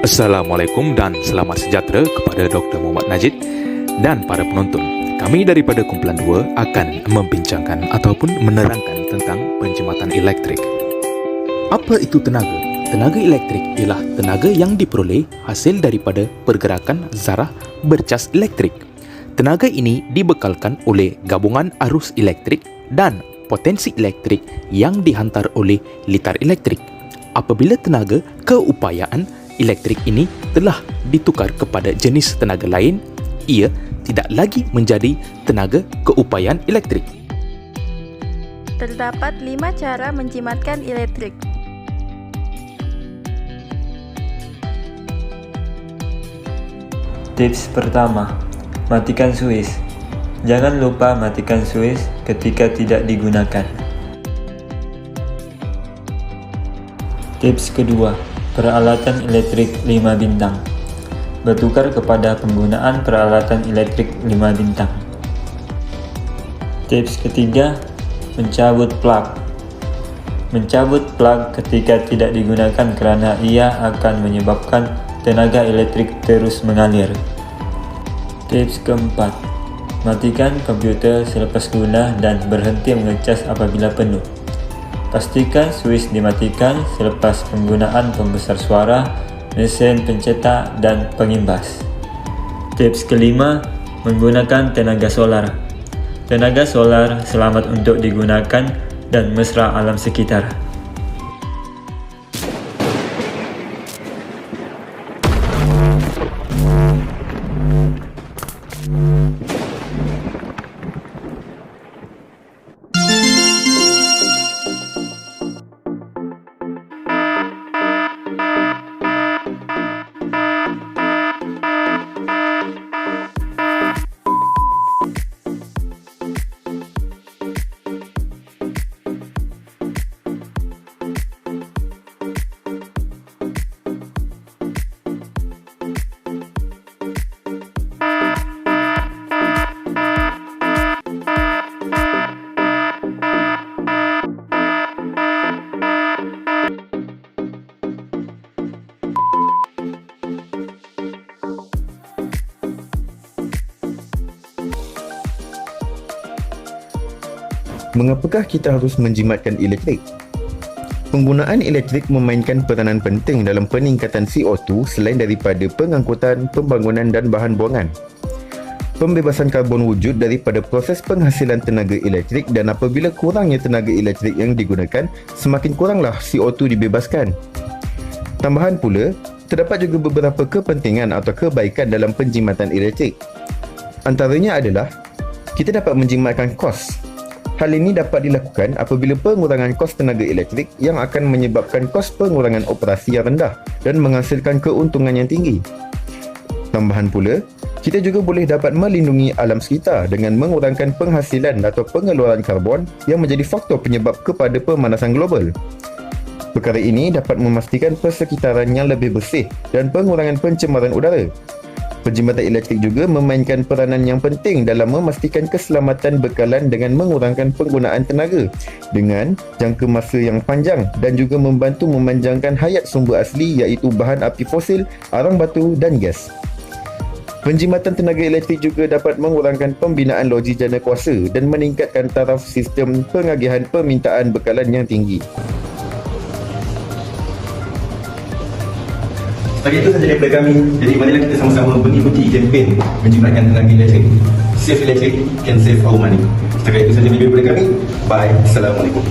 Assalamualaikum dan selamat sejahtera kepada Dr. Muhammad Najib dan para penonton. Kami daripada kumpulan 2 akan membincangkan ataupun menerangkan tentang penjimatan elektrik. Apa itu tenaga? Tenaga elektrik ialah tenaga yang diperoleh hasil daripada pergerakan zarah bercas elektrik. Tenaga ini dibekalkan oleh gabungan arus elektrik dan potensi elektrik yang dihantar oleh litar elektrik. Apabila tenaga keupayaan elektrik ini telah ditukar kepada jenis tenaga lain, ia tidak lagi menjadi tenaga keupayaan elektrik. Terdapat 5 cara menjimatkan elektrik. Tips pertama, matikan suis. Jangan lupa matikan suis ketika tidak digunakan. Tips kedua, peralatan elektrik 5 bintang. Bertukar kepada penggunaan peralatan elektrik 5 bintang. Tips ketiga, mencabut plug. Mencabut plug ketika tidak digunakan kerana ia akan menyebabkan tenaga elektrik terus mengalir. Tips keempat, matikan komputer selepas guna dan berhenti mengecas apabila penuh. Pastikan suis dimatikan selepas penggunaan pembesar suara, mesin pencetak dan pengimbas. Tips kelima, menggunakan tenaga solar. Tenaga solar selamat untuk digunakan dan mesra alam sekitar. Mengapakah kita harus menjimatkan elektrik? Penggunaan elektrik memainkan peranan penting dalam peningkatan CO2 selain daripada pengangkutan, pembangunan dan bahan buangan. Pembebasan karbon wujud daripada proses penghasilan tenaga elektrik, dan apabila kurangnya tenaga elektrik yang digunakan, semakin kuranglah CO2 dibebaskan. Tambahan pula, terdapat juga beberapa kepentingan atau kebaikan dalam penjimatan elektrik. Antaranya adalah kita dapat menjimatkan kos. Hal ini dapat dilakukan apabila pengurangan kos tenaga elektrik yang akan menyebabkan kos pengurangan operasi yang rendah dan menghasilkan keuntungan yang tinggi. Tambahan pula, kita juga boleh dapat melindungi alam sekitar dengan mengurangkan penghasilan atau pengeluaran karbon yang menjadi faktor penyebab kepada pemanasan global. Perkara ini dapat memastikan persekitaran yang lebih bersih dan pengurangan pencemaran udara. Penjimatan elektrik juga memainkan peranan yang penting dalam memastikan keselamatan bekalan dengan mengurangkan penggunaan tenaga dengan jangka masa yang panjang dan juga membantu memanjangkan hayat sumber asli iaitu bahan api fosil, arang batu dan gas. Penjimatan tenaga elektrik juga dapat mengurangkan pembinaan loji jana kuasa dan meningkatkan taraf sistem pengagihan permintaan bekalan yang tinggi. Setakat itu sahaja daripada kami. Jadi marilah kita sama-sama mengikuti kempen menjimatkan tenaga elektrik. Save electric can save our money. Setakat itu sahaja daripada kami. Bye. Assalamualaikum.